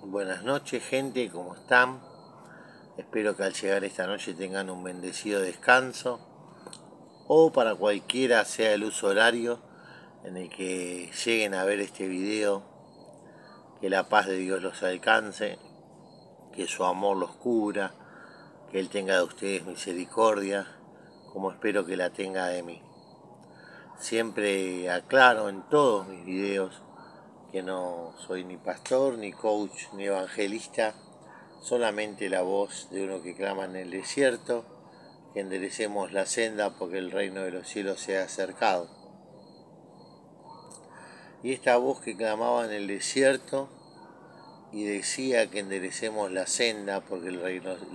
Buenas noches, gente, ¿cómo están? Espero que al llegar esta noche tengan un bendecido descanso o para cualquiera sea el uso horario en el que lleguen a ver este video. Que la paz de Dios los alcance, que su amor los cubra, que Él tenga de ustedes misericordia, como espero que la tenga de mí. Siempre aclaro en todos mis videos que no soy ni pastor, ni coach, ni evangelista, solamente la voz de uno que clama en el desierto, que enderecemos la senda porque el reino de los cielos se ha acercado. Y esta voz que clamaba en el desierto y decía que enderecemos la senda porque el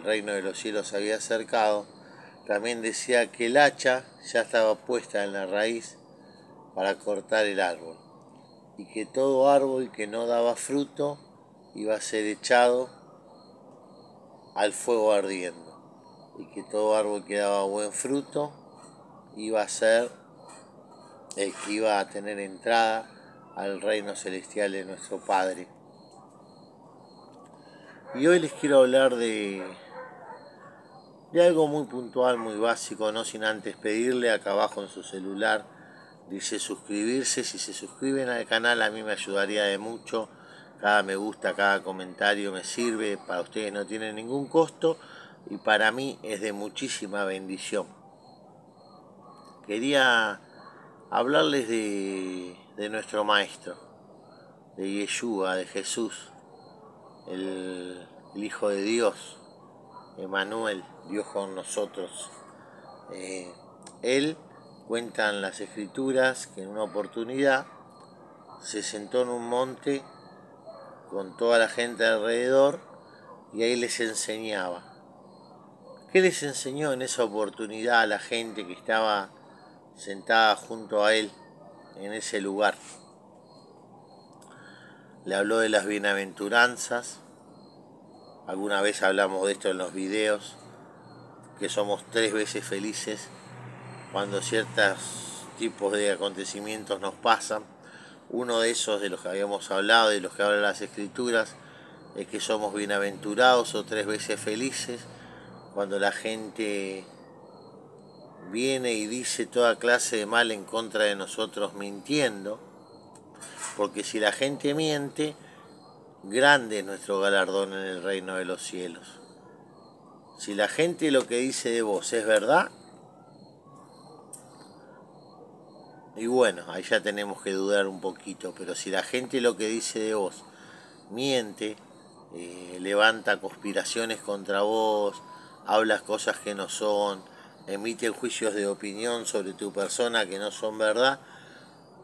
reino de los cielos se había acercado, también decía que el hacha ya estaba puesta en la raíz para cortar el árbol, y que todo árbol que no daba fruto iba a ser echado al fuego ardiendo, y que todo árbol que daba buen fruto iba a ser el que iba a tener entrada al reino celestial de nuestro Padre. Y hoy les quiero hablar de algo muy puntual, muy básico, no sin antes pedirle acá abajo en su celular, dice suscribirse. Si se suscriben al canal a mí me ayudaría de mucho. Cada me gusta, cada comentario me sirve, para ustedes no tiene ningún costo y para mí es de muchísima bendición. Quería hablarles de nuestro Maestro, de Yeshua, de Jesús, el Hijo de Dios, Emmanuel, Dios con nosotros. Él, cuentan las escrituras, que en una oportunidad se sentó en un monte con toda la gente alrededor y ahí les enseñaba. ¿Qué les enseñó en esa oportunidad a la gente que estaba sentada junto a él en ese lugar? Le habló de las bienaventuranzas. Alguna vez hablamos de esto en los videos, que somos 3 veces felices cuando ciertos tipos de acontecimientos nos pasan. Uno de esos de los que habíamos hablado, de los que hablan las escrituras, es que somos bienaventurados o 3 veces felices cuando la gente viene y dice toda clase de mal en contra de nosotros mintiendo, porque si la gente miente, grande es nuestro galardón en el reino de los cielos. Si la gente lo que dice de vos es verdad, y bueno, ahí ya tenemos que dudar un poquito, pero si la gente lo que dice de vos miente, levanta conspiraciones contra vos, hablas cosas que no son, emite juicios de opinión sobre tu persona que no son verdad,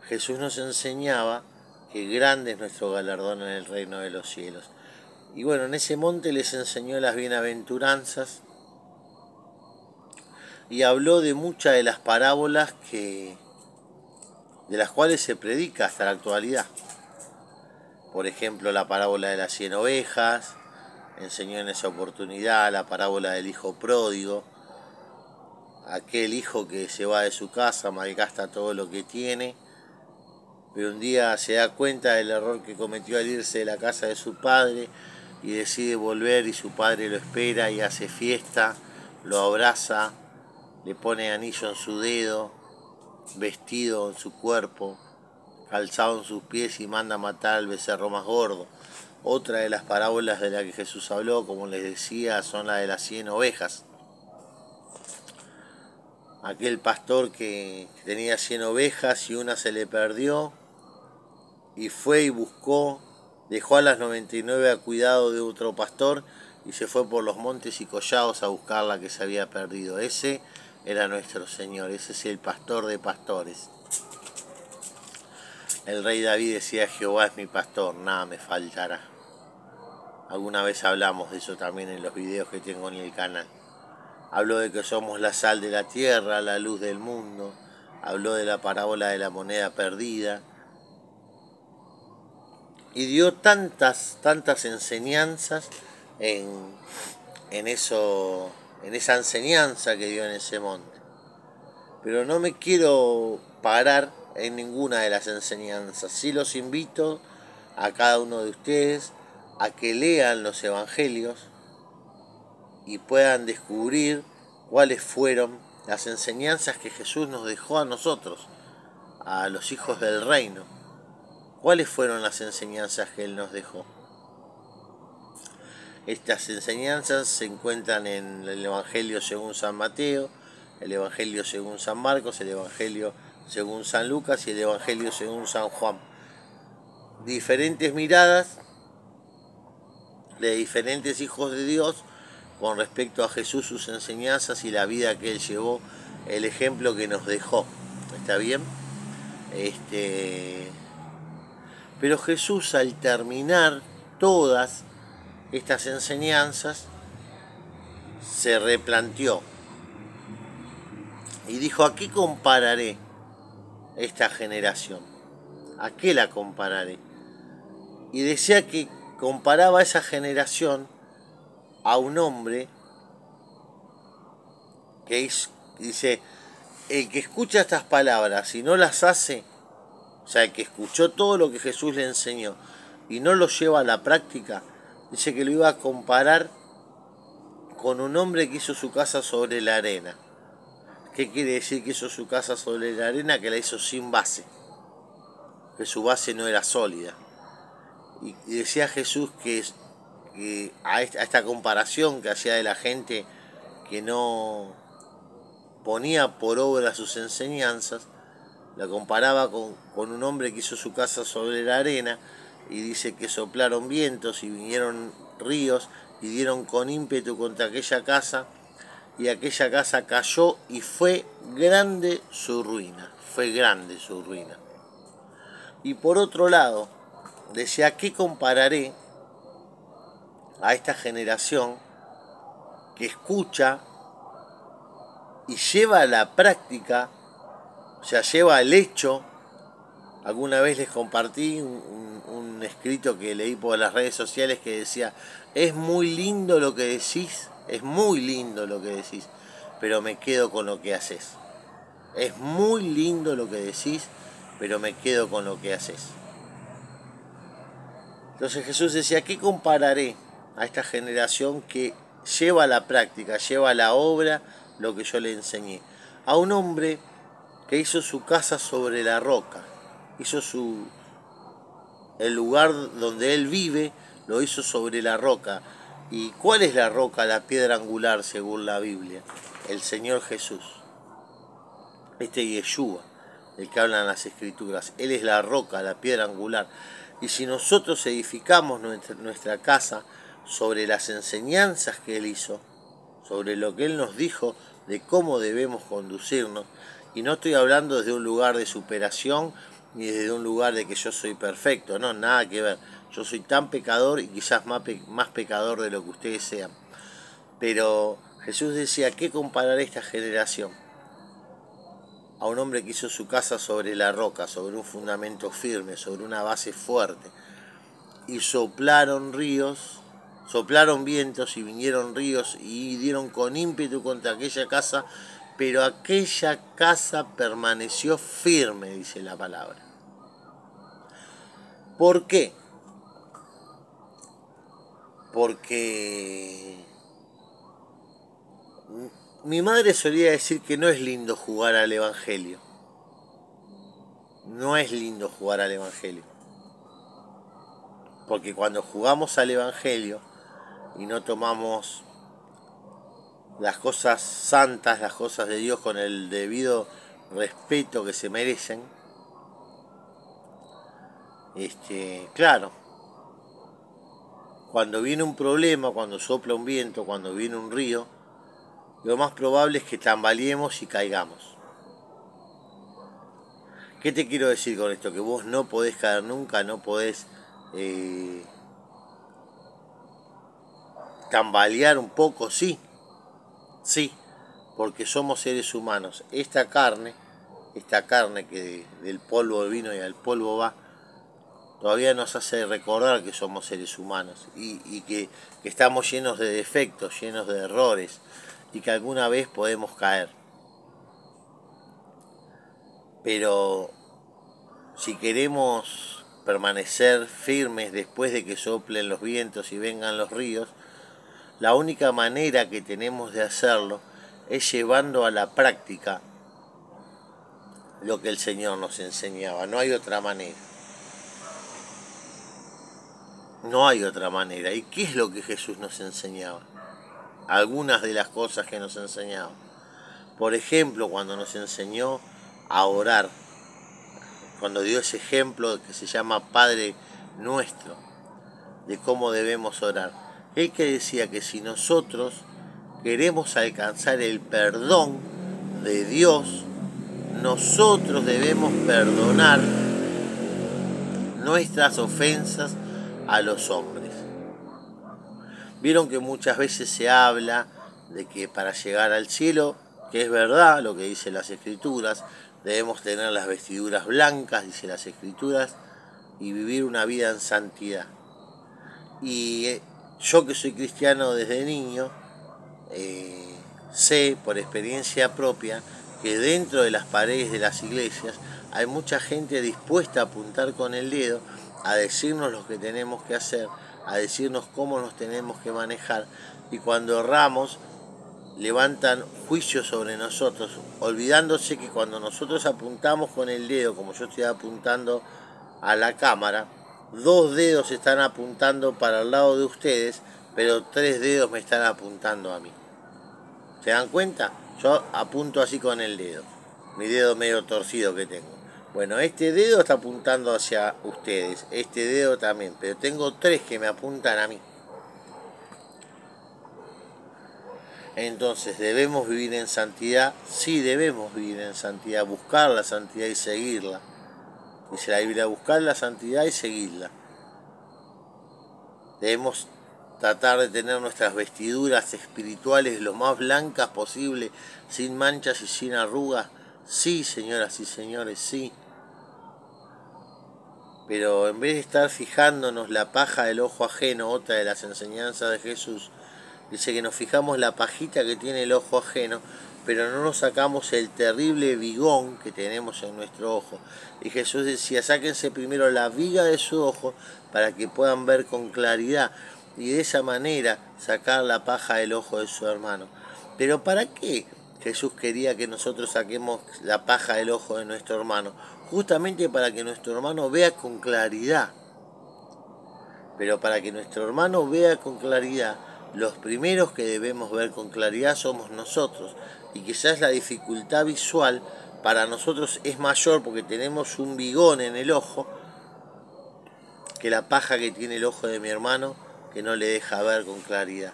Jesús nos enseñaba que grande es nuestro galardón en el reino de los cielos. Y bueno, en ese monte les enseñó las bienaventuranzas y habló de muchas de las parábolas de las cuales se predica hasta la actualidad. Por ejemplo, la parábola de las 100 ovejas, enseñó en esa oportunidad la parábola del hijo pródigo, aquel hijo que se va de su casa, malgasta todo lo que tiene, pero un día se da cuenta del error que cometió al irse de la casa de su padre y decide volver, y su padre lo espera y hace fiesta, lo abraza, le pone anillo en su dedo, vestido en su cuerpo, calzado en sus pies, y manda a matar al becerro más gordo. Otra de las parábolas de la que Jesús habló, como les decía, son las de las 100 ovejas. Aquel pastor que tenía 100 ovejas y una se le perdió, y fue y buscó, dejó a las 99 a cuidado de otro pastor y se fue por los montes y collados a buscar la que se había perdido. Ese era nuestro Señor, ese es el pastor de pastores. El rey David decía: Jehová es mi pastor, nada me faltará. Alguna vez hablamos de eso también en los videos que tengo en el canal. Habló de que somos la sal de la tierra, la luz del mundo. Habló de la parábola de la moneda perdida. Y dio tantas enseñanzas en esa enseñanza que dio en ese monte. Pero no me quiero parar en ninguna de las enseñanzas. Sí los invito a cada uno de ustedes a que lean los evangelios y puedan descubrir cuáles fueron las enseñanzas que Jesús nos dejó a nosotros, a los hijos del reino. ¿Cuáles fueron las enseñanzas que Él nos dejó? Estas enseñanzas se encuentran en el Evangelio según San Mateo, el Evangelio según San Marcos, el Evangelio según San Lucas y el Evangelio según San Juan. Diferentes miradas de diferentes hijos de Dios con respecto a Jesús, sus enseñanzas y la vida que Él llevó, el ejemplo que nos dejó. ¿Está bien? Pero Jesús, al terminar todas estas enseñanzas, se replanteó y dijo: ¿a qué compararé esta generación? ¿A qué la compararé? Y decía que comparaba a esa generación a un hombre que dice: el que escucha estas palabras y no las hace, o sea, el que escuchó todo lo que Jesús le enseñó y no lo lleva a la práctica, dice que lo iba a comparar con un hombre que hizo su casa sobre la arena. ¿Qué quiere decir que hizo su casa sobre la arena? Que la hizo sin base, que su base no era sólida. Y decía Jesús que a esta comparación que hacía de la gente que no ponía por obra sus enseñanzas, la comparaba con un hombre que hizo su casa sobre la arena, y dice que soplaron vientos y vinieron ríos y dieron con ímpetu contra aquella casa, y aquella casa cayó y fue grande su ruina, fue grande su ruina. Y por otro lado, decía: ¿qué compararé a esta generación que escucha y lleva a la práctica, o sea, lleva al hecho? Alguna vez les compartí un escrito que leí por las redes sociales que decía: es muy lindo lo que decís, es muy lindo lo que decís, pero me quedo con lo que haces. Es muy lindo lo que decís, pero me quedo con lo que haces. Entonces Jesús decía: ¿qué compararé a esta generación que lleva a la práctica, lleva a la obra lo que yo le enseñé? A un hombre que hizo su casa sobre la roca, hizo el lugar donde él vive, lo hizo sobre la roca. ¿Y cuál es la roca, la piedra angular según la Biblia? El Señor Jesús. Yeshua, el que hablan las Escrituras. Él es la roca, la piedra angular. Y si nosotros edificamos nuestra casa sobre las enseñanzas que Él hizo, sobre lo que Él nos dijo de cómo debemos conducirnos, y no estoy hablando desde un lugar de superación ni desde un lugar de que yo soy perfecto, no, nada que ver. Yo soy tan pecador y quizás más pecador de lo que ustedes sean. Pero Jesús decía: ¿qué compararé esta generación? A un hombre que hizo su casa sobre la roca, sobre un fundamento firme, sobre una base fuerte. Y soplaron vientos y vinieron ríos y dieron con ímpetu contra aquella casa, pero aquella casa permaneció firme, dice la palabra. ¿Por qué? Porque mi madre solía decir que no es lindo jugar al Evangelio. No es lindo jugar al Evangelio. Porque cuando jugamos al Evangelio y no tomamos las cosas santas, las cosas de Dios con el debido respeto que se merecen, claro, cuando viene un problema, cuando sopla un viento, cuando viene un río, lo más probable es que tambaleemos y caigamos. ¿Qué te quiero decir con esto? Que vos no podés caer nunca, no podés tambalear un poco, sí, porque somos seres humanos. Esta carne que del polvo vino y al polvo va, todavía nos hace recordar que somos seres humanos y que estamos llenos de defectos, llenos de errores, y que alguna vez podemos caer. Pero si queremos permanecer firmes después de que soplen los vientos y vengan los ríos, la única manera que tenemos de hacerlo es llevando a la práctica lo que el Señor nos enseñaba. No hay otra manera. No hay otra manera. ¿Y qué es lo que Jesús nos enseñaba? Algunas de las cosas que nos enseñaba. Por ejemplo, cuando nos enseñó a orar, cuando dio ese ejemplo que se llama Padre Nuestro, de cómo debemos orar. Él que decía que si nosotros queremos alcanzar el perdón de Dios, nosotros debemos perdonar nuestras ofensas a los hombres. Vieron que muchas veces se habla de que para llegar al cielo, que es verdad lo que dicen las Escrituras, debemos tener las vestiduras blancas, dice las Escrituras, y vivir una vida en santidad. Y yo que soy cristiano desde niño, sé por experiencia propia que dentro de las paredes de las iglesias hay mucha gente dispuesta a apuntar con el dedo, a decirnos lo que tenemos que hacer, a decirnos cómo nos tenemos que manejar, y cuando erramos levantan juicios sobre nosotros, olvidándose que cuando nosotros apuntamos con el dedo, como yo estoy apuntando a la cámara, 2 dedos están apuntando para el lado de ustedes, pero 3 dedos me están apuntando a mí. ¿Se dan cuenta? Yo apunto así con el dedo, mi dedo medio torcido que tengo. Bueno, este dedo está apuntando hacia ustedes, este dedo también, pero tengo 3 que me apuntan a mí. Entonces, ¿debemos vivir en santidad? Sí, debemos vivir en santidad, buscar la santidad y seguirla. Dice la Biblia, buscar la santidad y seguirla. Debemos tratar de tener nuestras vestiduras espirituales lo más blancas posible, sin manchas y sin arrugas. Sí, señoras y señores, sí. Pero en vez de estar fijándonos la paja del ojo ajeno, otra de las enseñanzas de Jesús, dice que nos fijamos la pajita que tiene el ojo ajeno, pero no nos sacamos el terrible vigón que tenemos en nuestro ojo. Y Jesús decía, sáquense primero la viga de su ojo para que puedan ver con claridad. Y de esa manera sacar la paja del ojo de su hermano. Pero ¿para qué Jesús quería que nosotros saquemos la paja del ojo de nuestro hermano? Justamente para que nuestro hermano vea con claridad. Pero para que nuestro hermano vea con claridad, los primeros que debemos ver con claridad somos nosotros. Y quizás la dificultad visual para nosotros es mayor porque tenemos un vigón en el ojo que la paja que tiene el ojo de mi hermano, que no le deja ver con claridad.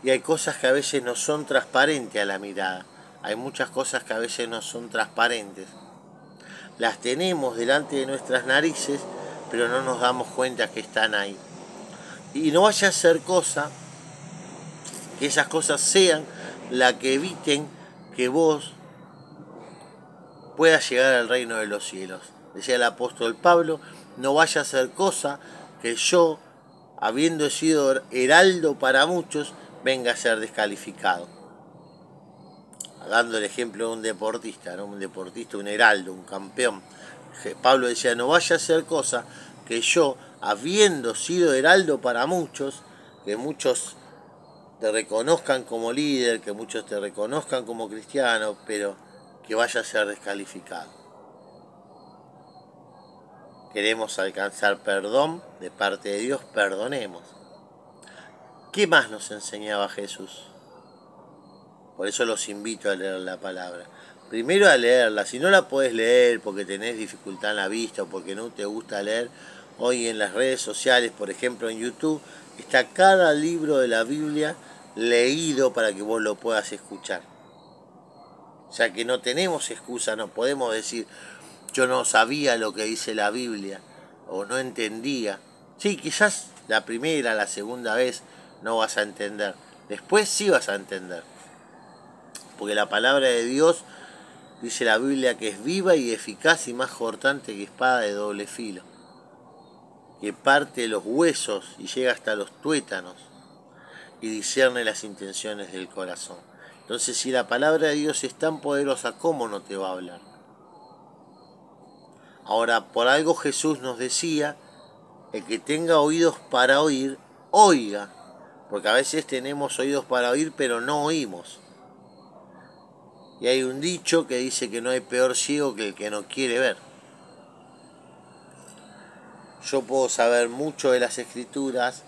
Y hay cosas que a veces no son transparentes a la mirada. Hay muchas cosas que a veces no son transparentes. Las tenemos delante de nuestras narices, pero no nos damos cuenta que están ahí. Y no vaya a ser cosa que esas cosas sean las que eviten que vos puedas llegar al reino de los cielos. Decía el apóstol Pablo, no vaya a ser cosa que yo, habiendo sido heraldo para muchos, venga a ser descalificado. Dando el ejemplo de un deportista, ¿no? Un deportista, un heraldo, un campeón. Pablo decía, no vaya a ser cosa que yo, habiendo sido heraldo para muchos, que muchos te reconozcan como líder, que muchos te reconozcan como cristiano, pero que vaya a ser descalificado. Queremos alcanzar perdón de parte de Dios, perdonemos. ¿Qué más nos enseñaba Jesús? Por eso los invito a leer la palabra. Primero a leerla, si no la podés leer porque tenés dificultad en la vista o porque no te gusta leer, hoy en las redes sociales, por ejemplo en YouTube, está cada libro de la Biblia leído para que vos lo puedas escuchar. O sea que no tenemos excusa, no podemos decir, yo no sabía lo que dice la Biblia o no entendía. Sí, quizás la primera, la segunda vez no vas a entender, después sí vas a entender. Porque la palabra de Dios, dice la Biblia, que es viva y eficaz y más cortante que espada de doble filo, que parte los huesos y llega hasta los tuétanos y discierne las intenciones del corazón. Entonces, si la palabra de Dios es tan poderosa, ¿cómo no te va a hablar? Ahora, por algo Jesús nos decía, el que tenga oídos para oír, oiga. Porque a veces tenemos oídos para oír, pero no oímos. Y hay un dicho que dice que no hay peor ciego que el que no quiere ver. Yo puedo saber mucho de las escrituras,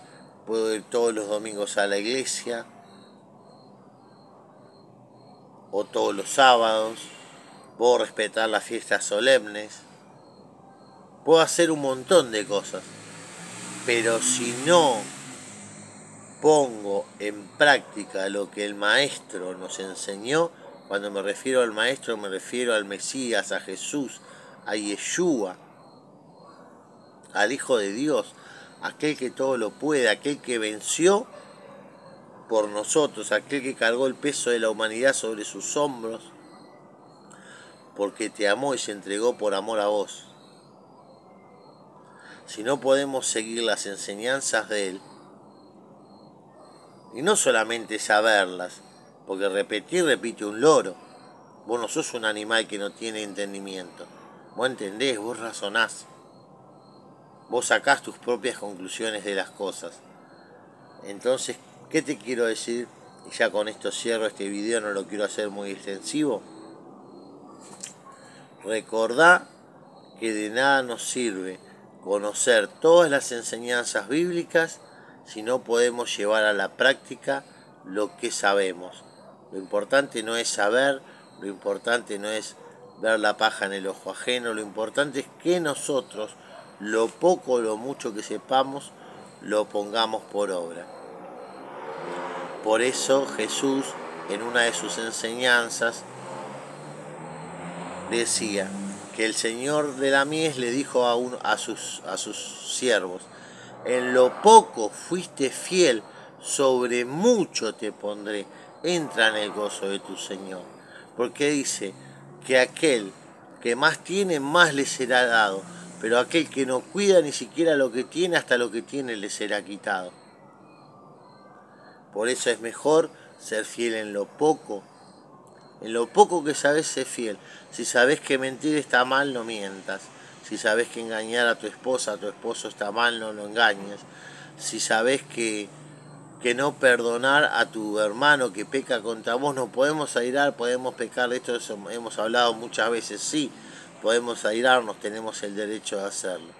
puedo ir todos los domingos a la iglesia, o todos los sábados, puedo respetar las fiestas solemnes, puedo hacer un montón de cosas, pero si no pongo en práctica lo que el maestro nos enseñó, cuando me refiero al maestro me refiero al Mesías, a Jesús, a Yeshua, al Hijo de Dios, aquel que todo lo puede, aquel que venció por nosotros, aquel que cargó el peso de la humanidad sobre sus hombros, porque te amó y se entregó por amor a vos. Si no podemos seguir las enseñanzas de Él, y no solamente saberlas, porque repite un loro, vos no sos un animal que no tiene entendimiento, vos entendés, vos razonás, vos sacás tus propias conclusiones de las cosas. Entonces, ¿qué te quiero decir? Y ya con esto cierro este video, no lo quiero hacer muy extensivo. Recordá que de nada nos sirve conocer todas las enseñanzas bíblicas si no podemos llevar a la práctica lo que sabemos. Lo importante no es saber, lo importante no es ver la paja en el ojo ajeno, lo importante es que nosotros, lo poco o lo mucho que sepamos, lo pongamos por obra. Por eso Jesús, en una de sus enseñanzas, decía que el Señor de la mies le dijo a sus siervos: en lo poco fuiste fiel, sobre mucho te pondré, entra en el gozo de tu Señor. Porque dice que aquel que más tiene, más le será dado, pero aquel que no cuida ni siquiera lo que tiene, hasta lo que tiene le será quitado. Por eso es mejor ser fiel en lo poco. En lo poco que sabes, sé fiel. Si sabes que mentir está mal, no mientas. Si sabes que engañar a tu esposa, a tu esposo está mal, no lo engañes. Si sabes que no perdonar a tu hermano que peca contra vos, no podemos airar, podemos pecar, de esto hemos hablado muchas veces, sí, podemos airarnos, tenemos el derecho de hacerlo.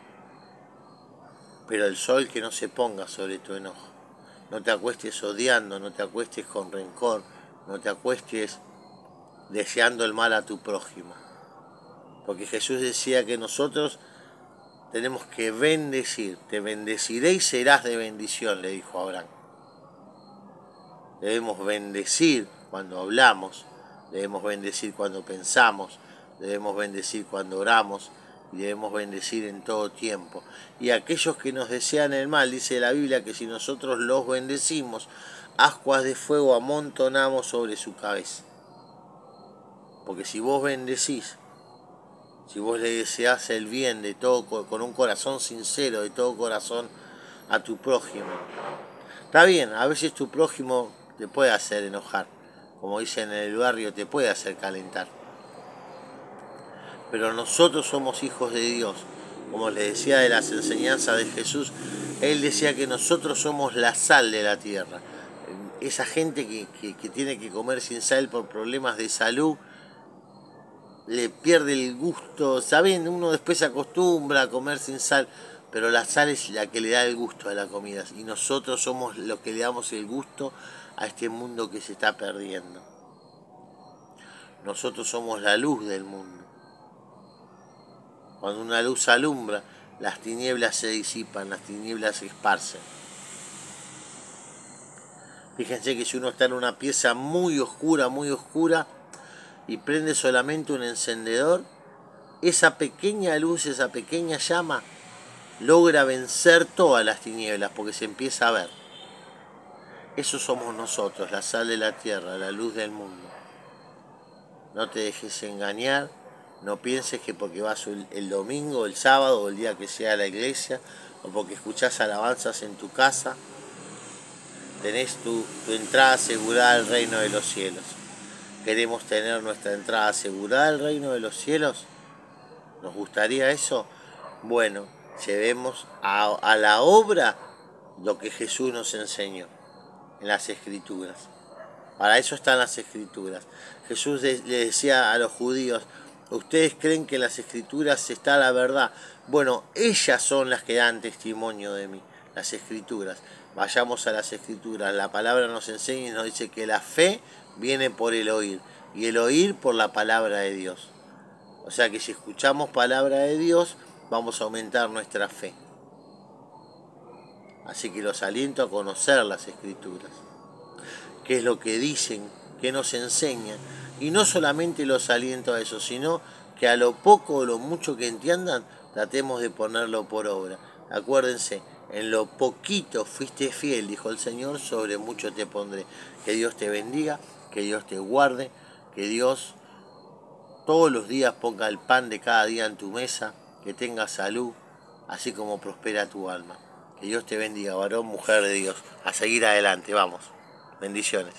Pero el sol que no se ponga sobre tu enojo. No te acuestes odiando, no te acuestes con rencor, no te acuestes deseando el mal a tu prójimo. Porque Jesús decía que nosotros tenemos que bendecir. Te bendeciré y serás de bendición, le dijo a Abraham. Debemos bendecir cuando hablamos, debemos bendecir cuando pensamos, debemos bendecir cuando oramos y debemos bendecir en todo tiempo. Y aquellos que nos desean el mal, dice la Biblia que si nosotros los bendecimos, ascuas de fuego amontonamos sobre su cabeza. Porque si vos bendecís, si vos le deseás el bien de todo, con un corazón sincero, de todo corazón, a tu prójimo. Está bien, a veces tu prójimo te puede hacer enojar, como dicen en el barrio, te puede hacer calentar. Pero nosotros somos hijos de Dios. Como les decía de las enseñanzas de Jesús, Él decía que nosotros somos la sal de la tierra. Esa gente que tiene que comer sin sal por problemas de salud, le pierde el gusto, ¿saben? Uno después se acostumbra a comer sin sal, pero la sal es la que le da el gusto a la comida, y nosotros somos los que le damos el gusto a este mundo que se está perdiendo. Nosotros somos la luz del mundo. Cuando una luz alumbra, las tinieblas se disipan, las tinieblas se esparcen. Fíjense que si uno está en una pieza muy oscura, y prende solamente un encendedor, esa pequeña luz, esa pequeña llama, logra vencer todas las tinieblas porque se empieza a ver. Eso somos nosotros, la sal de la tierra, la luz del mundo. No te dejes engañar, no pienses que porque vas el domingo, el sábado o el día que sea a la iglesia, o porque escuchás alabanzas en tu casa, tenés tu entrada asegurada al reino de los cielos. ¿Queremos tener nuestra entrada asegurada al reino de los cielos? ¿Nos gustaría eso? Bueno, llevemos a la obra lo que Jesús nos enseñó en las Escrituras. Para eso están las Escrituras. Jesús le decía a los judíos, ¿ustedes creen que en las Escrituras está la verdad? Bueno, ellas son las que dan testimonio de mí, las Escrituras. Vayamos a las Escrituras. La palabra nos enseña y nos dice que la fe viene por el oír, y el oír por la palabra de Dios. O sea que si escuchamos palabra de Dios, vamos a aumentar nuestra fe. Así que los aliento a conocer las Escrituras. Qué es lo que dicen, qué nos enseñan. Y no solamente los aliento a eso, sino que a lo poco o lo mucho que entiendan, tratemos de ponerlo por obra. Acuérdense, en lo poquito fuiste fiel, dijo el Señor, sobre mucho te pondré. Que Dios te bendiga, que Dios te guarde, que Dios todos los días ponga el pan de cada día en tu mesa, que tengas salud, así como prospera tu alma. Que Dios te bendiga, varón, mujer de Dios. A seguir adelante, vamos. Bendiciones.